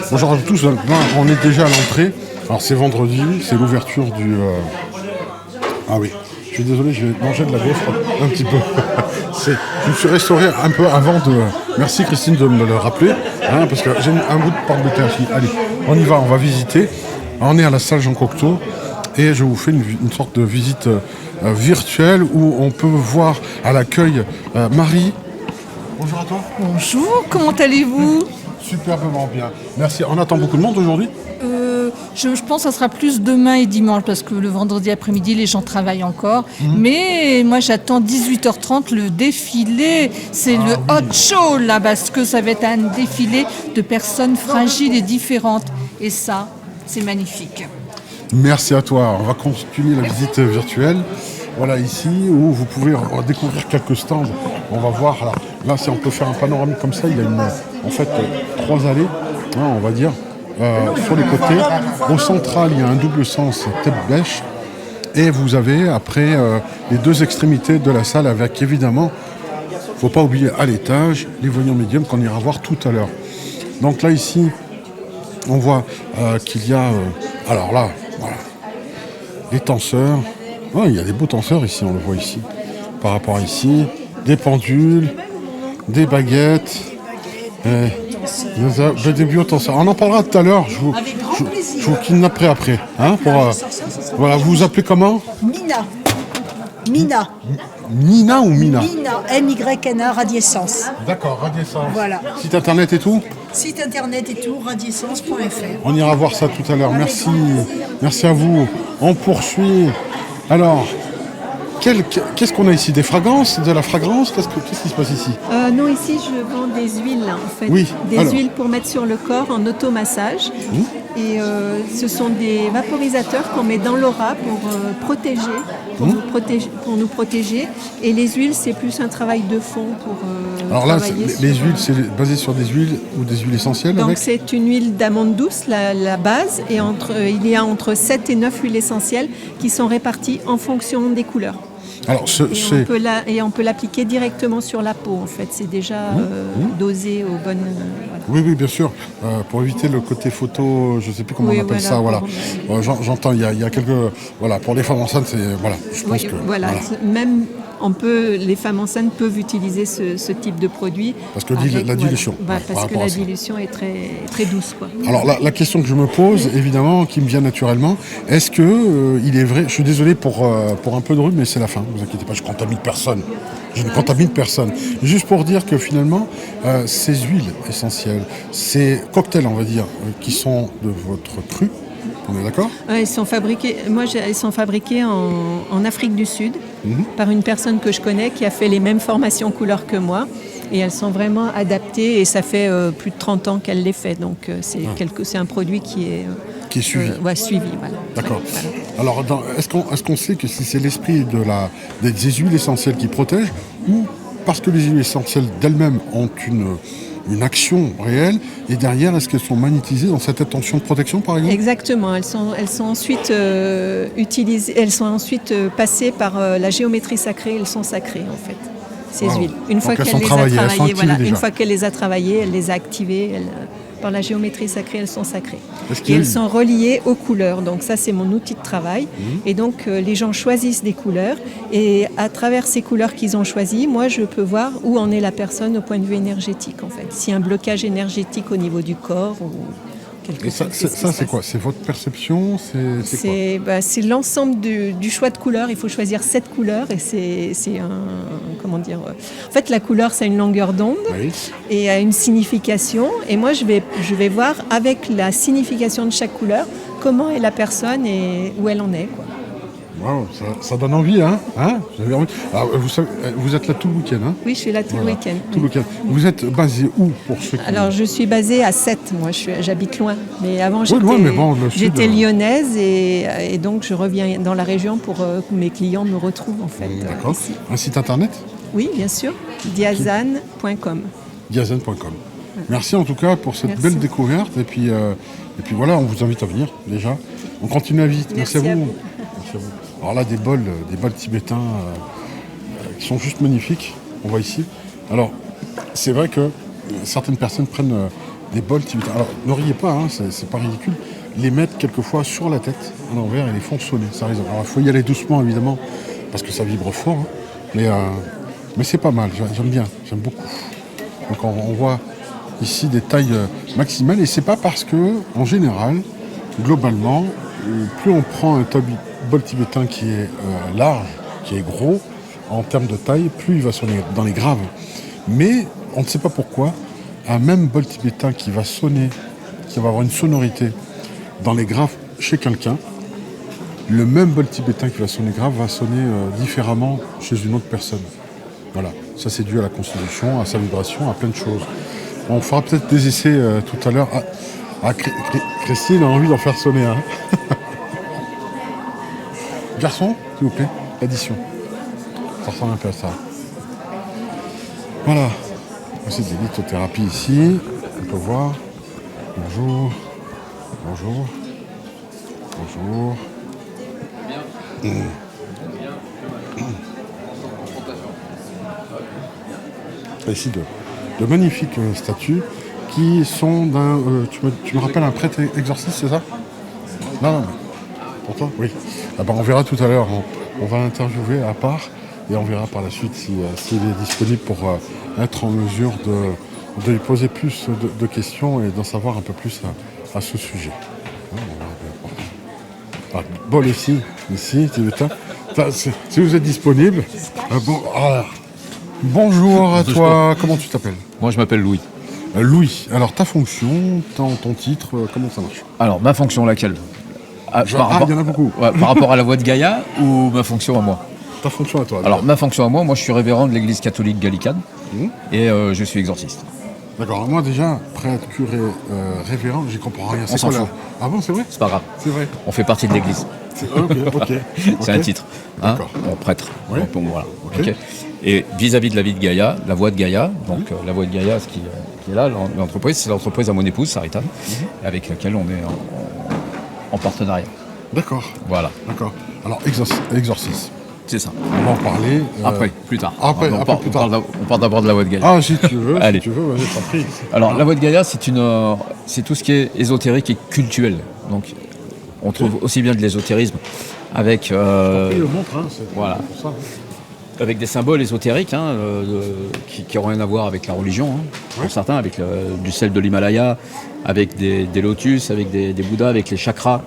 Bonjour à tous, on est déjà à l'entrée. Alors c'est vendredi, c'est l'ouverture du... Ah oui, je suis désolé, je vais manger de la gaufre un petit peu. Je me suis restauré un peu avant de... Merci Christine de me le rappeler, parce que j'ai un bout de porte de terre ici. Allez, on y va, on va visiter. On est à la salle Jean Cocteau et je vous fais une sorte de visite virtuelle où on peut voir à l'accueil Marie. Bonjour à toi. Bonjour, comment allez-vous ? Superbement bien. Merci. On attend beaucoup de monde aujourd'hui ? Je pense que ça sera plus demain et dimanche parce que le vendredi après-midi, les gens travaillent encore. Mais moi, j'attends 18h30 le défilé. C'est le hot show là parce que ça va être un défilé de personnes fragiles et différentes. Et ça, c'est magnifique. Merci à toi. On va continuer la visite virtuelle. Voilà ici où vous pouvez découvrir quelques stands. On va voir. Alors, là, si on peut faire un panoramique comme ça, il y a en fait 3 allées, on va dire, sur les côtés. Au central, il y a un double sens tête bêche. Et vous avez après les 2 extrémités de la salle avec évidemment, il ne faut pas oublier à l'étage, les voyants médiums qu'on ira voir tout à l'heure. Donc là ici, on voit qu'il y a, alors là, voilà, les tenseurs. Oh, il y a des beaux tenseurs ici, on le voit ici. Par rapport à ici, des pendules, des baguettes, des biotenseurs. On en parlera tout à l'heure. Je vous kidnapperai après. Voilà, vous vous appelez comment ? Mina. Nina ou Mina ? Mina, M-Y-N-A, Radiessence. D'accord, Radiessence. Voilà. Site internet et tout ? Site internet et tout, radiessence.fr. On ira voir ça tout à l'heure. Merci. Merci à vous. On poursuit. Alors, qu'est-ce qu'on a ici ? Des fragrances ? De la fragrance ? Qu'est-ce qui se passe ici ? Non, ici je vends des huiles en fait. Oui, Des huiles pour mettre sur le corps en automassage. Et ce sont des vaporisateurs qu'on met dans l'aura pour nous protéger. Et les huiles, c'est plus un travail de fond pour Alors là, travailler les huiles, c'est basé sur des huiles ou des huiles essentielles ? Donc c'est une huile d'amande douce, la base, et il y a entre 7 et 9 huiles essentielles qui sont réparties en fonction des couleurs. Alors, on peut l'appliquer directement sur la peau, en fait. C'est déjà dosé aux bonnes... voilà. Oui, bien sûr. Pour éviter le côté photo, je ne sais plus comment on appelle ça. Voilà. J'entends, il y a quelques... Voilà, pour les femmes enceintes, c'est... Voilà, je pense que... Voilà. Même... les femmes enceintes peuvent utiliser ce type de produit. Parce que la dilution. Parce que la dilution est très, très douce. Quoi. Alors la question que je me pose, évidemment, qui me vient naturellement, est-ce que il est vrai, je suis désolé pour un peu de rue, mais c'est la fin, ne vous inquiétez pas, je contamine personne. Je ne contamine personne. Juste pour dire que finalement, ces huiles essentielles, ces cocktails, on va dire, qui sont de votre cru, on est d'accord ? Ils sont fabriqués en Afrique du Sud par une personne que je connais qui a fait les mêmes formations couleurs que moi. Et elles sont vraiment adaptées et ça fait plus de 30 ans qu'elle les fait. Donc c'est un produit qui est suivi. Suivi, voilà. D'accord. Voilà. Alors est-ce qu'on sait que si c'est l'esprit des huiles essentielles qui protègent ou parce que les huiles essentielles d'elles-mêmes ont une action réelle, et derrière, est-ce qu'elles sont magnétisées dans cette intention de protection, par exemple ? Exactement. Elles sont ensuite utilisées, elles sont ensuite passées par la géométrie sacrée, elles sont sacrées, en fait, ces huiles. Une fois qu'elle les a travaillées, elle les a activées, par la géométrie sacrée, elles sont sacrées. Et elles sont reliées aux couleurs. Donc ça, c'est mon outil de travail. Et donc, les gens choisissent des couleurs. Et à travers ces couleurs qu'ils ont choisies, moi, je peux voir où en est la personne au point de vue énergétique, en fait. S'il y a un blocage énergétique au niveau du corps ou quelque chose. Ça, c'est quoi ? C'est votre perception ? C'est l'ensemble du choix de couleurs. Il faut choisir 7 couleurs et c'est un... Comment dire ? En fait, la couleur, ça a une longueur d'onde et a une signification. Et moi, je vais voir avec la signification de chaque couleur comment est la personne et où elle en est, quoi. Wow, ça donne envie, hein, J'avais envie. Alors, vous êtes là tout le week-end, hein ? Oui, je suis là tout le week-end. Tout le week-end. Vous êtes basé où pour ceux qui... Alors, je suis basée à Sète. Moi, j'habite loin. Mais avant, j'étais lyonnaise et donc je reviens dans la région pour que mes clients me retrouvent, en fait. D'accord. Ici. Un site internet ? Oui, bien sûr. Diazane.com. Diazane.com. Merci en tout cas pour cette belle découverte. Et puis voilà, on vous invite à venir déjà. On continue la visite. Merci à vous. Merci à vous. Alors là, des bols tibétains qui sont juste magnifiques. On voit ici. Alors, c'est vrai que certaines personnes prennent des bols tibétains. Alors, ne riez pas, hein, c'est pas ridicule. Les mettre quelquefois sur la tête, à l'envers, et les font sonner. Ça résonne. Alors, il faut y aller doucement, évidemment, parce que ça vibre fort. Hein, mais c'est pas mal, j'aime bien, j'aime beaucoup. Donc, on voit ici des tailles maximales, et c'est pas parce que, en général, globalement, plus on prend un bol tibétain qui est large, qui est gros, en termes de taille, plus il va sonner dans les graves. Mais on ne sait pas pourquoi, un même bol tibétain qui va sonner, qui va avoir une sonorité dans les graves chez quelqu'un, le même bol tibétain qui va sonner grave va sonner différemment chez une autre personne. Voilà, ça c'est dû à la constitution, à sa vibration, à plein de choses. On fera peut-être des essais tout à l'heure. Christine a envie d'en faire sonner un. Garçon, s'il vous plaît, addition. Ça ressemble un peu à ça. Voilà. C'est des lithothérapies ici. On peut voir. Bonjour. Bonjour. Bonjour. Ici de magnifiques statues qui sont d'un... tu me rappelles un prêtre exorciste, c'est ça? Non. Pour toi? Oui. Ah ben, on verra tout à l'heure. On va l'interviewer à part et on verra par la suite s'il est disponible pour être en mesure de lui poser plus de questions et d'en savoir un peu plus à ce sujet. Bol ici, tibétain. Si vous êtes disponible. Bonjour à toi. Comment tu t'appelles? Moi, je m'appelle Louis. Louis, alors ta fonction, ton titre, comment ça marche? Alors, ma fonction, laquelle? Il y en a beaucoup. Ouais, par rapport à la voie de Gaïa ou ma fonction à moi? Ta fonction à toi. Alors, ma fonction à moi, je suis révérend de l'église catholique gallicane et je suis exorciste. D'accord, moi déjà, prêtre, curé, révérend, j'y comprends rien. On s'en fout. Ah bon, c'est vrai? C'est pas grave. C'est vrai. On fait partie de l'église. Ok. C'est un titre. Hein, D'accord. Prêtre. Oui. Donc, voilà. Ok. Okay. Et vis-à-vis de la vie de Gaïa, la voie de Gaïa, donc la voie de Gaïa, ce qui est là, l'entreprise, c'est l'entreprise à mon épouse, Sarita, avec laquelle on est en partenariat. D'accord. Voilà. D'accord. Alors, exorcisme. C'est ça. On va en parler. Après, plus tard. Après, plus tard. On parle d'abord de la voie de Gaïa. Ah, si tu veux. Allez. Si tu veux, vas-y, t'en prie. Alors, la voie de Gaïa, c'est tout ce qui est ésotérique et cultuel. Donc, on trouve aussi bien de l'ésotérisme avec... Il le montre, hein. Voilà. Pour ça. Avec des symboles ésotériques qui n'ont rien à voir avec la religion, pour certains, avec du sel de l'Himalaya, avec des lotus, avec des Bouddhas, avec les chakras,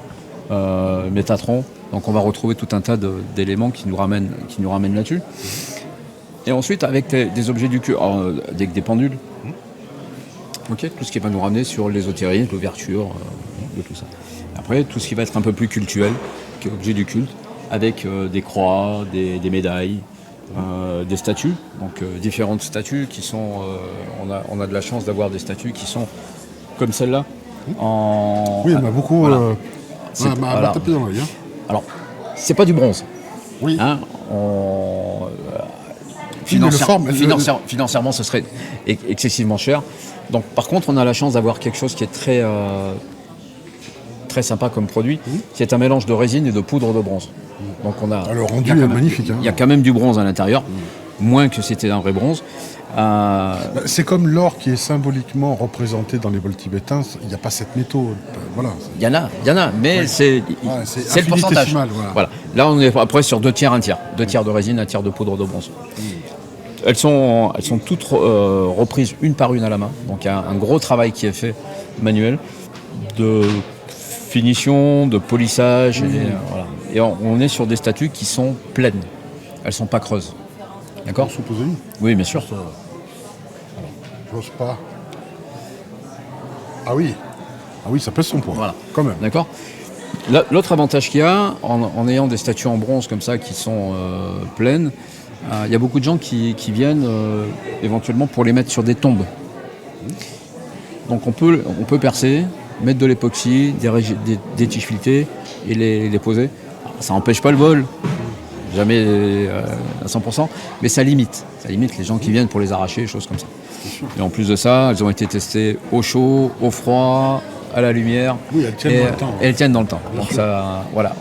Métatron. Donc on va retrouver tout un tas d'éléments qui nous ramènent là-dessus. Et ensuite avec des objets du culte, avec des pendules, tout ce qui va nous ramener sur l'ésotérisme, l'ouverture, de tout ça. Après, tout ce qui va être un peu plus cultuel, qui est objet du culte, avec des croix, des médailles, des statues, donc différentes statues qui sont... on a de la chance d'avoir des statues qui sont comme celle-là. Oui, il y en a beaucoup... Voilà. m'a tapé dans l'œil. Hein. Alors, c'est pas du bronze. Oui. Hein, financièrement, ce serait excessivement cher. Donc, par contre, on a la chance d'avoir quelque chose qui est très, très sympa comme produit, qui est un mélange de résine et de poudre de bronze. Donc, on a. Le rendu est magnifique. Il y a quand même du bronze à l'intérieur, moins que c'était un vrai bronze. C'est comme l'or qui est symboliquement représenté dans les bols tibétains. Il n'y a pas 7 métaux. Voilà. Il y en a, mais c'est le pourcentage. Voilà. Là, on est après sur 2 tiers, 1 tiers. 2 tiers de résine, 1 tiers de poudre de bronze. Elles sont toutes reprises une par une à la main. Donc il y a un gros travail qui est fait manuel de finition, de polissage. Et on est sur des statues qui sont pleines. Elles ne sont pas creuses. D'accord ? Sous posé. Oui, bien sûr. J'ose pas. Ah oui, ça pèse son poids. Voilà. Quand même. D'accord ? L'autre avantage qu'il y a, en ayant des statues en bronze comme ça qui sont pleines, il y a beaucoup de gens qui viennent éventuellement pour les mettre sur des tombes. Donc on peut percer, mettre de l'époxy, des tiges filetées et les poser. Ça n'empêche pas le vol, jamais à 100%, mais ça limite les gens qui viennent pour les arracher, des choses comme ça. Et en plus de ça, elles ont été testées au chaud, au froid, à la lumière. Oui, elles tiennent dans le temps. Elles tiennent dans le temps. Donc ça, voilà.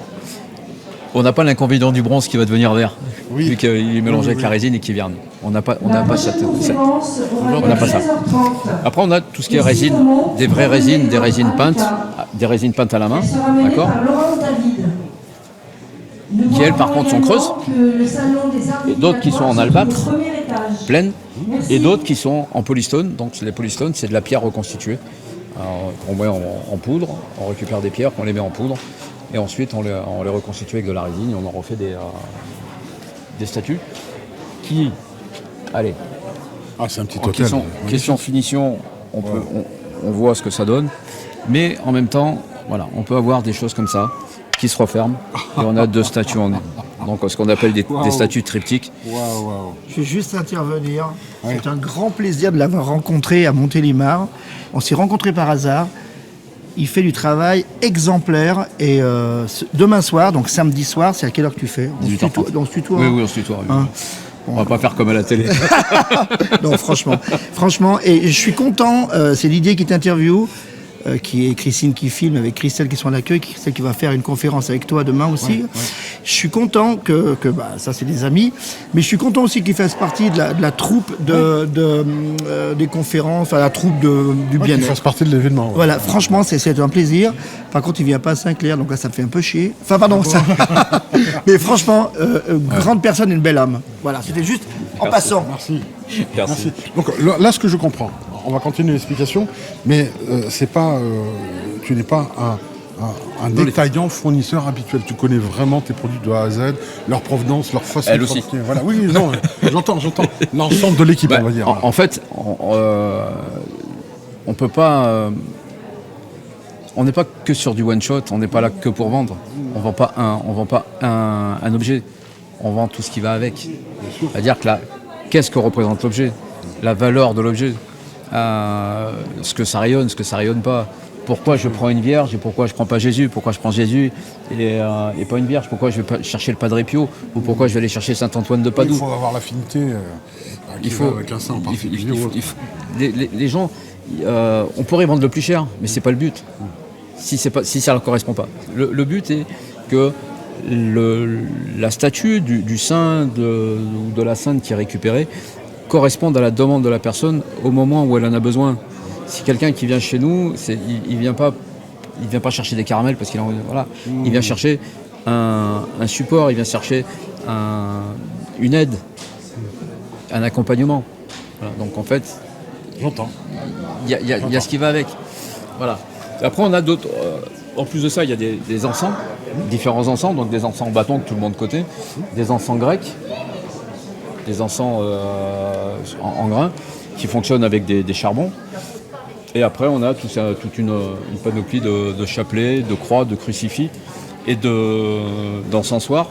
On n'a pas l'inconvénient du bronze qui va devenir vert. vu qu'il est mélangé avec la résine et qu'il verne. On n'a pas ça. Après, on a tout ce qui est résine, des vraies résines, des résines peintes à la main, d'accord, qui elles par contre sont creuses, et d'autres qui sont en albâtre, pleines, et d'autres qui sont en polystone. Donc les polystones, c'est de la pierre reconstituée. Alors, on met en poudre, on récupère des pierres, on les met en poudre, et ensuite on les reconstitue avec de la résine, et on en refait des statues qui, allez, c'est un petit hôtel. Question finition, on voit ce que ça donne, mais en même temps, voilà, on peut avoir des choses comme ça qui se referment, et on a 2 statues en une. Donc ce qu'on appelle des statues triptyques. Je vais juste intervenir. C'est un grand plaisir de l'avoir rencontré à Montélimar. On s'est rencontrés par hasard. Il fait du travail exemplaire. Et demain soir, donc samedi soir, c'est à quelle heure que tu fais? On se tutoie. Oui, on se tutoie. Hein. On va pas faire comme à la télé. Non, franchement, et je suis content. C'est Didier qui t'interviewe. Qui est Christine qui filme avec Christelle qui sont à l'accueil, Christelle qui va faire une conférence avec toi demain aussi. Je suis content que ça c'est des amis, mais je suis content aussi qu'ils fassent partie de la troupe des conférences, enfin la troupe du bien-être. Qu'ils fassent partie de l'événement. Voilà, franchement c'est un plaisir. Par contre il vient pas à Saint-Clair, donc là ça me fait un peu chier. Enfin pardon, ça... mais franchement, grande personne et une belle âme. Voilà, c'était juste en passant. Merci. Donc là ce que je comprends, on va continuer l'explication, mais c'est pas, tu n'es pas un détaillant fournisseur habituel. Tu connais vraiment tes produits de A à Z, leur provenance, leur façon Elle de aussi. fabriquer. Voilà. Oui, non, j'entends. L'ensemble de l'équipe, on va dire. En fait, on peut pas. On n'est pas que sur du one shot. On n'est pas là que pour vendre. On vend pas un objet. On vend tout ce qui va avec. C'est-à-dire que là, qu'est-ce que représente l'objet, la valeur de l'objet, ce que ça rayonne pas. Pourquoi je prends une vierge et pourquoi je prends pas Jésus? Pourquoi je prends Jésus et pas une vierge? Pourquoi je vais pas chercher le Padre Pio? Ou pourquoi je vais aller chercher Saint-Antoine de Padoue? Il faut avoir l'affinité avec un saint en particulier. Les gens, on pourrait vendre le plus cher, mais c'est pas le but. Si ça ne correspond pas. Le but est que la statue du saint ou de la sainte qui est récupérée corresponde à la demande de la personne au moment où elle en a besoin. Si quelqu'un qui vient chez nous, il vient pas chercher des caramels parce qu'il voilà, il vient chercher un support, il vient chercher une aide, un accompagnement. Voilà, donc en fait, j'entends. Il y a ce qui va avec. Voilà. Après on a d'autres. En plus de ça, il y a des encens, différents encens, donc des encens en bâton que tout le monde connaît, des encens grecs, des encens en grains qui fonctionnent avec des charbons. Et après, on a toute une panoplie de chapelets, de croix, de crucifix et d'encensoirs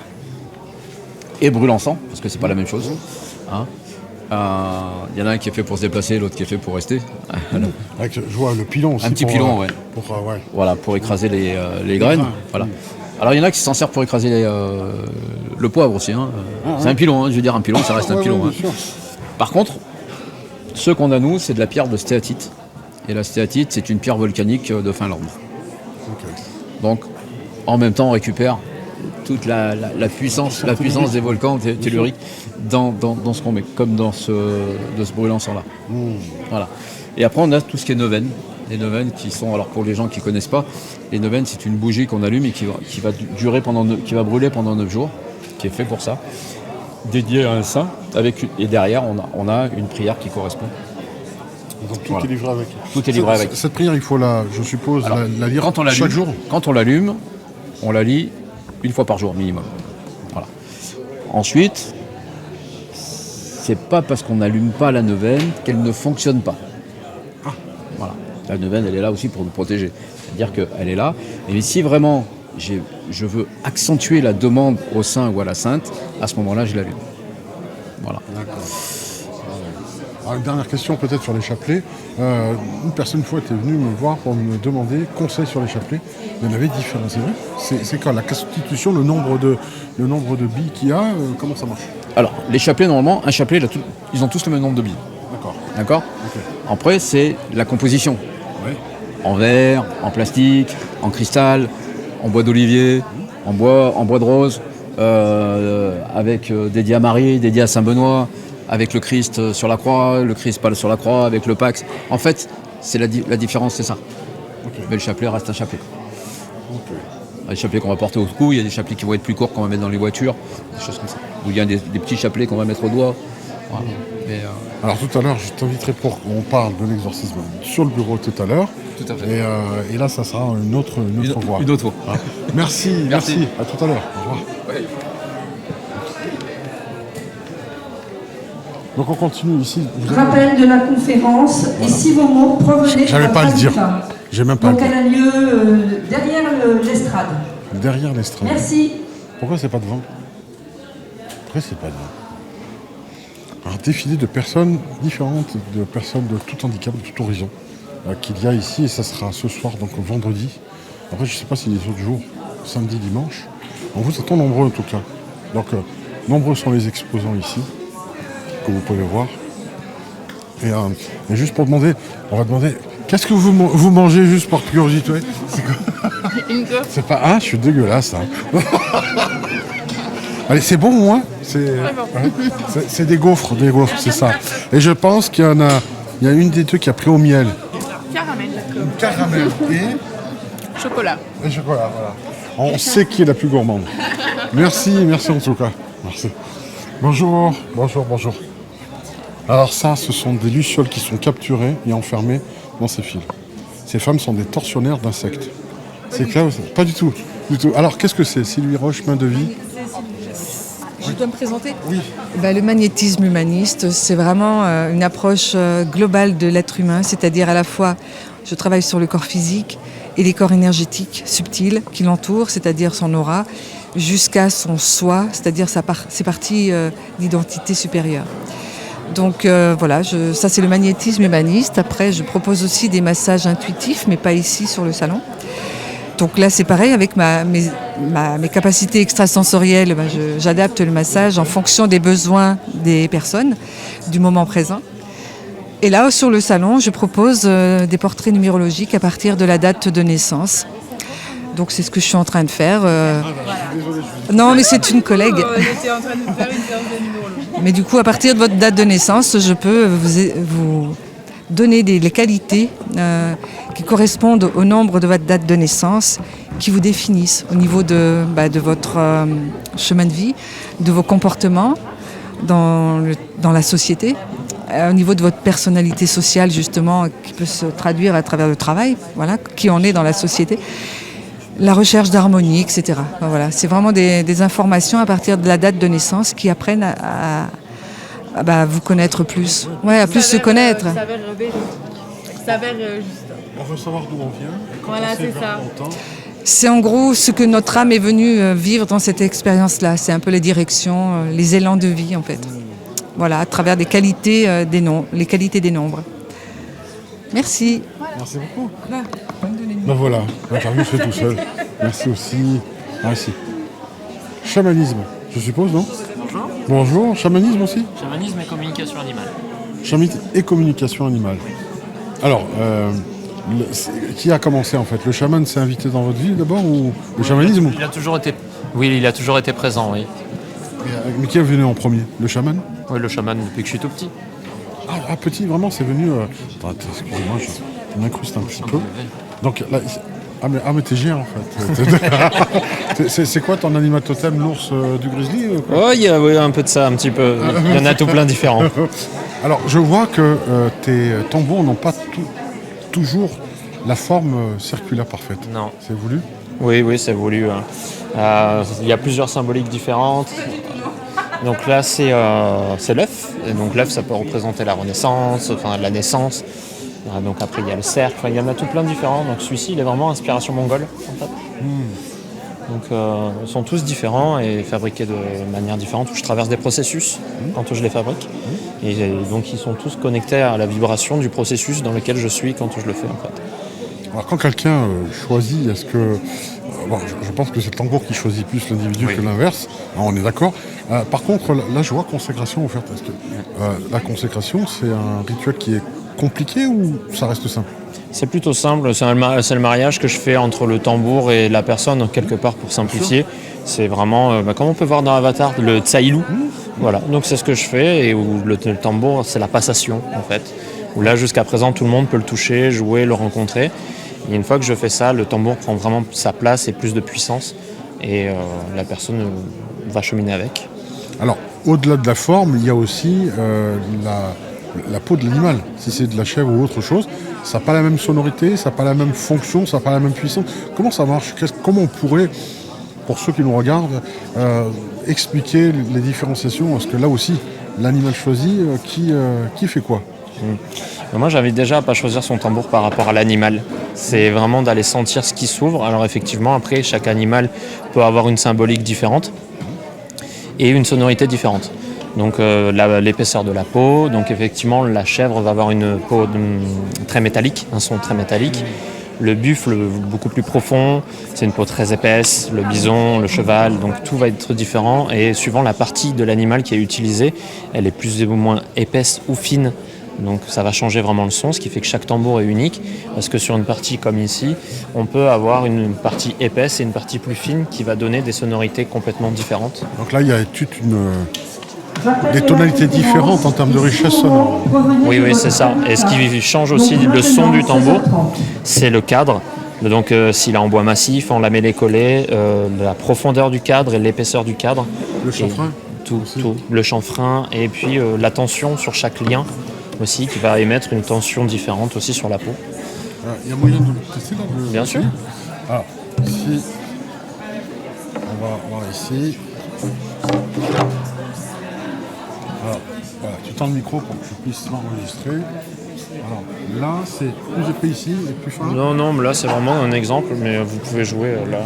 et brûle-encens, parce que c'est pas la même chose. Hein. Il y en a un qui est fait pour se déplacer, l'autre qui est fait pour rester. Je vois le pilon aussi. Un petit pilon, ouais. Voilà, pour écraser les graines. Voilà. Alors il y en a qui s'en servent pour écraser le poivre aussi. Hein. C'est un pilon, hein. Je veux dire un pilon, ça reste un pilon. Hein. Par contre, ce qu'on a nous, c'est de la pierre de stéatite. Et la stéatite, c'est une pierre volcanique de Finlande. Okay. Donc, en même temps, on récupère toute la puissance des volcans telluriques dans ce qu'on met, comme dans ce brûle-encens-là. Voilà. Et après, on a tout ce qui est neuvaine. Les neuvaines qui sont, alors pour les gens qui ne connaissent pas, les neuvaines, c'est une bougie qu'on allume et qui va brûler pendant 9 jours, qui est fait pour ça, dédié à un saint, et derrière, on a une prière qui correspond. Donc tout est livré avec. Tout est livré avec. Cette prière, il faut la lire chaque jour. Quand on l'allume, on la lit une fois par jour minimum. Voilà. Ensuite, c'est pas parce qu'on n'allume pas la neuvaine qu'elle ne fonctionne pas. Voilà. La neuvaine, elle est là aussi pour nous protéger. C'est-à-dire qu'elle est là. Et si vraiment je veux accentuer la demande au saint ou à la sainte, à ce moment-là, je l'allume. Voilà. D'accord. Alors, une dernière question peut-être sur les chapelets. Une personne une fois était venue me voir pour me demander conseil sur les chapelets. Il y en avait différents, c'est vrai. C'est quoi la constitution, le nombre de billes qu'il y a, comment ça marche? Alors, les chapelets, normalement, un chapelet, ils ont tous le même nombre de billes. D'accord. Okay. Après, c'est la composition. Ouais. En verre, en plastique, en cristal, en bois d'olivier, en bois de rose. avec dédié à Marie, dédié à Saint-Benoît, avec le Christ sur la croix, le Christ pas sur la croix, avec le Pax. En fait, c'est la différence, c'est ça. Mais le chapelet reste un chapelet. Il y a des chapelets qu'on va porter au cou, il y a des chapelets qui vont être plus courts qu'on va mettre dans les voitures, des choses comme ça. Ou il y a des petits chapelets qu'on va mettre au doigt. Voilà. Mais, alors tout à l'heure, je t'inviterai pour qu'on parle de l'exorcisme sur le bureau tout à l'heure. Tout à fait. Et là, ça sera une autre voie. Une autre fois. Ah. Merci. À tout à l'heure. Au revoir. Ouais. Donc on continue ici. Rappel de la conférence, et si vos mots provenaient J'avais pas à le dire. J'ai même pas Donc à le elle a lieu derrière l'estrade. dire. Derrière l'estrade. Merci. Pourquoi c'est pas devant? Pourquoi c'est pas devant? Un défilé de personnes différentes, de personnes de tout handicap, de tout horizon, qu'il y a ici, et ça sera ce soir, donc vendredi. Après, je sais pas si les autres jours, samedi, dimanche. On vous attend nombreux en tout cas. Donc, nombreux sont les exposants ici, que vous pouvez voir. Et juste pour demander, on va demander, qu'est-ce que vous mangez juste par curiosité? C'est quoi? Une gaufre. C'est pas... Ah, je suis dégueulasse, hein. Allez, c'est bon, moi. C'est des gaufres, c'est ça. Et je pense qu'il y a une des deux qui a pris au miel. Caramel. Caramel et Chocolat. chocolat, voilà. On sait qui est la plus gourmande. Merci en tout cas. Merci. Bonjour. Alors ça, ce sont des lucioles qui sont capturées et enfermées dans ces fils. Ces femmes sont des tortionnaires d'insectes. C'est clair? Pas du tout. Alors, qu'est-ce que c'est? Sylvie Roche, main de vie. Je dois me présenter? Oui. Le magnétisme humaniste, c'est vraiment une approche globale de l'être humain, c'est-à-dire à la fois, je travaille sur le corps physique et les corps énergétiques subtils qui l'entourent, c'est-à-dire son aura, jusqu'à son soi, c'est-à-dire ses parties d'identité supérieure. Donc voilà, ça c'est le magnétisme humaniste. Après, je propose aussi des massages intuitifs, mais pas ici sur le salon. Donc là, c'est pareil, avec mes capacités extrasensorielles, j'adapte le massage en fonction des besoins des personnes, du moment présent. Et là, sur le salon, je propose des portraits numérologiques à partir de la date de naissance. Donc c'est ce que je suis en train de faire. Non, mais c'est une collègue. J'étais en train de faire une séance de numérologie. Mais du coup, à partir de votre date de naissance, je peux vous donner les qualités qui correspondent au nombre de votre date de naissance, qui vous définissent au niveau de votre chemin de vie, de vos comportements dans la société, au niveau de votre personnalité sociale justement, qui peut se traduire à travers le travail, voilà, qui on est dans la société, la recherche d'harmonie, etc. Voilà, c'est vraiment des informations à partir de la date de naissance qui apprennent à vous connaître plus. Ouais, à plus se connaître. S'avère juste. On veut savoir d'où on vient. Voilà, c'est ça. C'est en gros ce que notre âme est venue vivre dans cette expérience-là. C'est un peu les directions, les élans de vie en fait. Voilà, à travers des qualités les qualités des nombres. Merci. Merci beaucoup. Voilà, l'interview se fait tout seul. Merci aussi. Merci. Chamanisme, je suppose, non? Bonjour. Bonjour, chamanisme aussi? Chamanisme et communication animale. Chamanisme et communication animale. Alors, qui a commencé en fait? Le chaman s'est invité dans votre vie d'abord ou le chamanisme? Il a toujours été présent, oui. Mais qui est venu en premier? Le chaman? Oui, le chaman depuis que je suis tout petit. Ah, petit, vraiment, c'est venu... Attends, excusez-moi, je m'incruste un petit peu. Donc là, mais t'es géant en fait. C'est quoi ton animal totem, l'ours du grizzly ou quoi? Oh, il y a un peu de ça, un petit peu. Il y en a tout plein différents. Alors, je vois que tes tambours n'ont pas toujours la forme circulaire parfaite. Non. C'est voulu? Oui, c'est voulu. Il y a plusieurs symboliques différentes. Donc là, c'est l'œuf. Et donc l'œuf, ça peut représenter la renaissance, enfin la naissance. Donc après, il y a le cercle. Enfin, il y en a tout plein de différents. Donc celui-ci, il est vraiment inspiration mongole, en fait. Donc ils sont tous différents et fabriqués de manière différente. Je traverse des processus quand je les fabrique. Et donc ils sont tous connectés à la vibration du processus dans lequel je suis quand je le fais, en fait. Alors quand quelqu'un choisit, est-ce que... je pense que c'est le tambour qui choisit plus l'individu que l'inverse. On est d'accord. Par contre, là, je vois consécration offerte. Est-ce que la consécration, c'est un rituel qui est compliqué ou ça reste simple? C'est plutôt simple, c'est le mariage que je fais entre le tambour et la personne, quelque part pour simplifier. C'est vraiment, comme on peut voir dans Avatar, le tsaïlou. Voilà, donc c'est ce que je fais, et où le tambour, c'est la passation en fait. Où là, jusqu'à présent, tout le monde peut le toucher, jouer, le rencontrer. Et une fois que je fais ça, le tambour prend vraiment sa place et plus de puissance, et la personne va cheminer avec. Alors, au-delà de la forme, il y a aussi la peau de l'animal. Si c'est de la chèvre ou autre chose, ça n'a pas la même sonorité, ça n'a pas la même fonction, ça n'a pas la même puissance. Comment ça marche? Comment on pourrait, pour ceux qui nous regardent, expliquer les différenciations? Parce que là aussi, l'animal choisi, qui fait quoi? Moi, j'invite déjà à ne pas choisir son tambour par rapport à l'animal. C'est vraiment d'aller sentir ce qui s'ouvre. Alors effectivement, après, chaque animal peut avoir une symbolique différente et une sonorité différente. Donc l'épaisseur de la peau, donc effectivement la chèvre va avoir une peau très métallique, un son très métallique. Le buffle, beaucoup plus profond, c'est une peau très épaisse, le bison, le cheval, donc tout va être différent, et suivant la partie de l'animal qui est utilisée, elle est plus ou moins épaisse ou fine. Donc ça va changer vraiment le son, ce qui fait que chaque tambour est unique, parce que sur une partie comme ici, on peut avoir une partie épaisse et une partie plus fine qui va donner des sonorités complètement différentes. Donc là, il y a des tonalités différentes en termes de richesse sonore. Oui, c'est ça. Et ce qui change aussi le son du tambour, c'est le cadre. Donc s'il est en bois massif, en lamellé collé, la profondeur du cadre et l'épaisseur du cadre. Le chanfrein. Tout. Le chanfrein, et puis la tension sur chaque lien aussi, qui va émettre une tension différente aussi sur la peau. Il y a moyen de le tester là? Bien sûr. Alors, ici, on va voir ici. Alors, voilà, tu tends le micro pour que je puisse l'enregistrer. Alors, là, c'est plus épais ici et plus fin? Non, mais là, c'est vraiment un exemple, mais vous pouvez jouer là.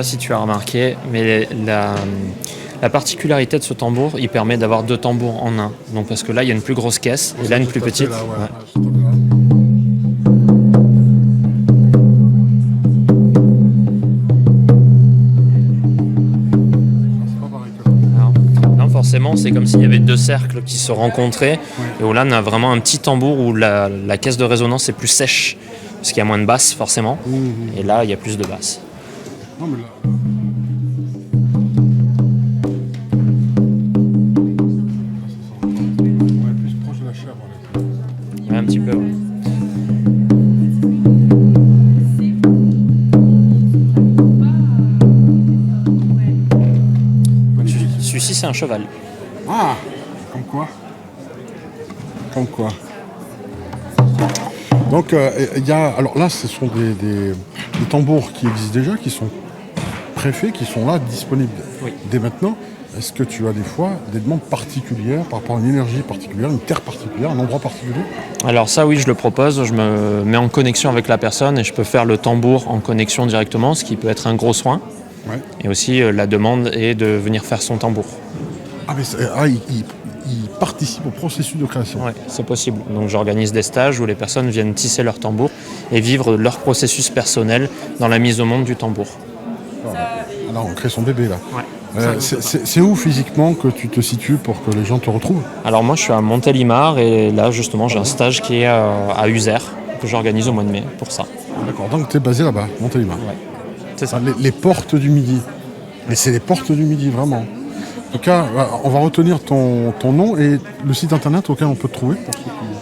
Si tu as remarqué, mais la particularité de ce tambour, il permet d'avoir deux tambours en un. Donc parce que là, il y a une plus grosse caisse et là, une plus petite. Là, ouais. Ouais. Non, forcément, c'est comme s'il y avait deux cercles qui se rencontraient. Et où là, on a vraiment un petit tambour où la caisse de résonance est plus sèche, parce qu'il y a moins de basses, forcément. Et là, il y a plus de basses. Non, mais là... Ouais, plus proche de la chèvre. Ouais, un petit peu. Ouais. Celui-ci, c'est un cheval. Ah, comme quoi. Donc, il y a... Alors là, ce sont des tambours qui existent déjà, qui sont préfaits, qui sont là, disponibles dès maintenant. Est-ce que tu as des fois des demandes particulières par rapport à une énergie particulière, une terre particulière, un endroit particulier? Alors ça, oui, je le propose. Je me mets en connexion avec la personne et je peux faire le tambour en connexion directement, ce qui peut être un gros soin. Ouais. Et aussi, la demande est de venir faire son tambour. Ah, mais il participe au processus de création. Oui, c'est possible. Donc j'organise des stages où les personnes viennent tisser leur tambour et vivre leur processus personnel dans la mise au monde du tambour. Alors on crée son bébé là. Ouais. C'est où physiquement que tu te situes pour que les gens te retrouvent? Alors moi je suis à Montélimar et là justement j'ai un stage qui est à Uzer que j'organise au mois de mai pour ça. D'accord, donc tu es basé là-bas, Montélimar. Ouais, c'est ça. Les portes du Midi. Mais c'est les portes du Midi vraiment. En tout cas, on va retenir ton nom et le site internet auquel on peut te trouver.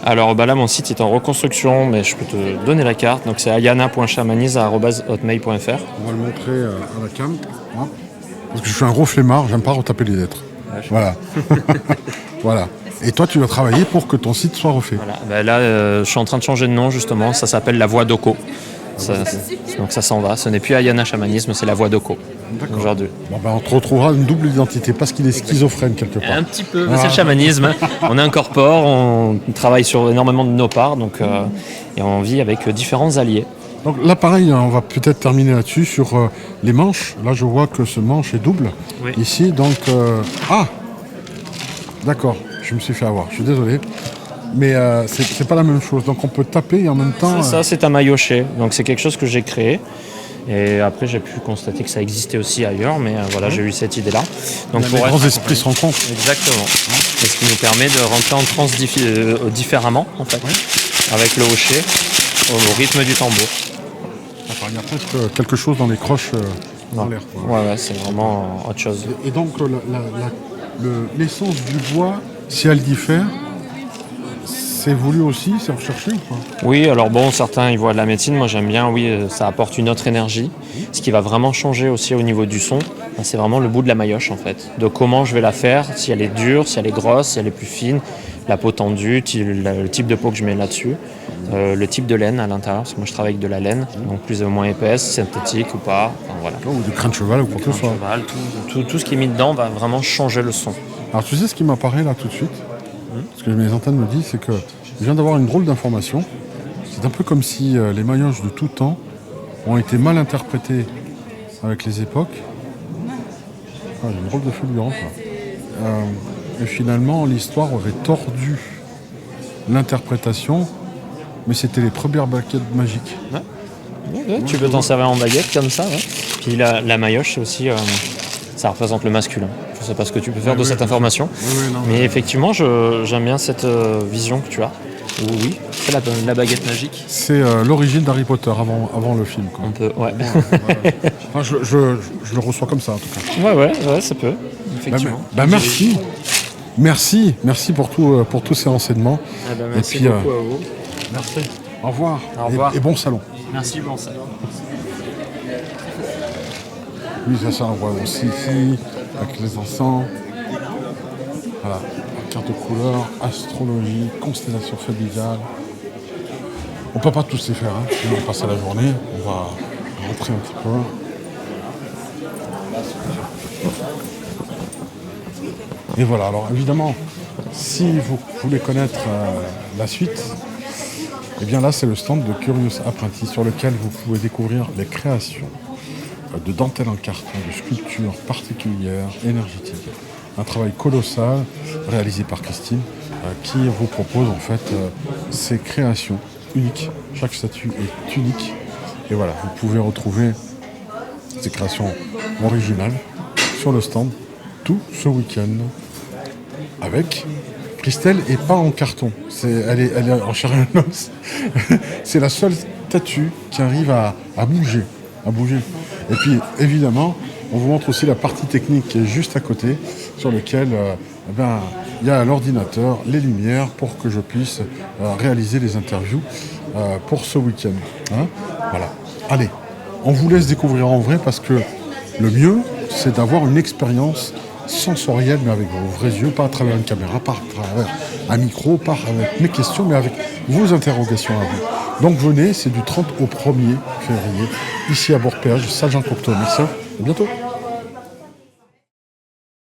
Alors là, mon site est en reconstruction, mais je peux te donner la carte. Donc c'est ayana.chamaniz@hotmail.fr. On va le montrer à la cam. Hein, parce que je suis un gros flemmard, j'aime pas retaper les lettres. Voilà. Voilà. Et toi, tu vas travailler pour que ton site soit refait. Voilà. Là, je suis en train de changer de nom justement. Ça s'appelle La Voix d'Oko. donc ça s'en va. Ce n'est plus Ayana Chamanisme, c'est la voix d'Oko aujourd'hui. Bon, on te retrouvera une double identité parce qu'il est schizophrène quelque part. Un petit peu, c'est le chamanisme. On incorpore, on travaille sur énormément de nos parts, et on vit avec différents alliés. Donc là pareil, on va peut-être terminer là-dessus sur les manches. Là je vois que ce manche est double ici, donc d'accord, je me suis fait avoir, je suis désolé. Mais c'est pas la même chose, donc on peut taper et en même temps... C'est ça, c'est un maillochet, donc c'est quelque chose que j'ai créé. Et après j'ai pu constater que ça existait aussi ailleurs, mais j'ai eu cette idée-là. Donc les grands esprits se rencontrent. Exactement. Et ce qui nous permet de rentrer en transe différemment, en fait, avec le hochet, au rythme du tambour. Il y a presque quelque chose dans les croches dans l'air. Ouais, c'est vraiment autre chose. Et donc l'essence du bois, si elle diffère, c'est voulu aussi, c'est recherché ou pas? Oui, alors certains ils voient de la médecine, moi j'aime bien, ça apporte une autre énergie. Ce qui va vraiment changer aussi au niveau du son, c'est vraiment le bout de la maillotche en fait. De comment je vais la faire, si elle est dure, si elle est grosse, si elle est plus fine, la peau tendue, le type de peau que je mets là-dessus, le type de laine à l'intérieur, parce que moi je travaille avec de la laine, donc plus ou moins épaisse, synthétique ou pas, voilà. Ou du crin de cheval ou quoi que ce soit. Tout ce qui est mis dedans va vraiment changer le son. Alors tu sais ce qui m'apparaît là tout de suite, ce que mes antennes me disent, c'est que je viens d'avoir une drôle d'information. C'est un peu comme si les maillotches de tout temps ont été mal interprétés avec les époques. J'ai une drôle de fulgurance là. Et finalement, l'histoire aurait tordu l'interprétation, mais c'était les premières baguettes magiques. Ouais, tu peux t'en servir en baguette comme ça. Ouais. Puis la maillotche, c'est aussi, ça représente le masculin. Je ne sais pas ce que tu peux faire de cette information, mais effectivement, j'aime bien cette vision que tu as. Oui, c'est la baguette magique. C'est l'origine d'Harry Potter avant le film. Quoi. Un peu, ouais. Enfin, je le reçois comme ça en tout cas. Ouais, ça peut, effectivement. Merci pour tous ces renseignements. Merci beaucoup à vous. Merci. Au revoir. Au revoir. Et bon salon. Merci, bon salon. Oui, ça on voit aussi ici, avec les encens. Voilà, carte de couleur, astrologie, constellation familiale. On peut pas tous les faire, sinon on passe à la journée. On va rentrer un petit peu. Et voilà, alors évidemment, si vous voulez connaître la suite, eh bien là c'est le stand de Curious Apprentice sur lequel vous pouvez découvrir les créations de dentelle en carton, de sculptures particulières, énergétiques. Un travail colossal réalisé par Christine qui vous propose en fait ces créations uniques. Chaque statue est unique. Et voilà, vous pouvez retrouver ces créations originales sur le stand tout ce week-end avec Christelle et pas en carton. Elle est en chair et en os. C'est la seule statue qui arrive à bouger. Et puis évidemment, on vous montre aussi la partie technique qui est juste à côté, sur lequel il y a l'ordinateur, les lumières pour que je puisse réaliser les interviews pour ce week-end. Voilà. Allez, on vous laisse découvrir en vrai parce que le mieux, c'est d'avoir une expérience sensorielle, mais avec vos vrais yeux, pas à travers une caméra, pas à travers un micro, pas avec mes questions, mais avec vos interrogations à vous. Donc venez, c'est du 30 au 1er février, ici à Bourg-Péage, salle Jean Cocteau. Merci, à bientôt.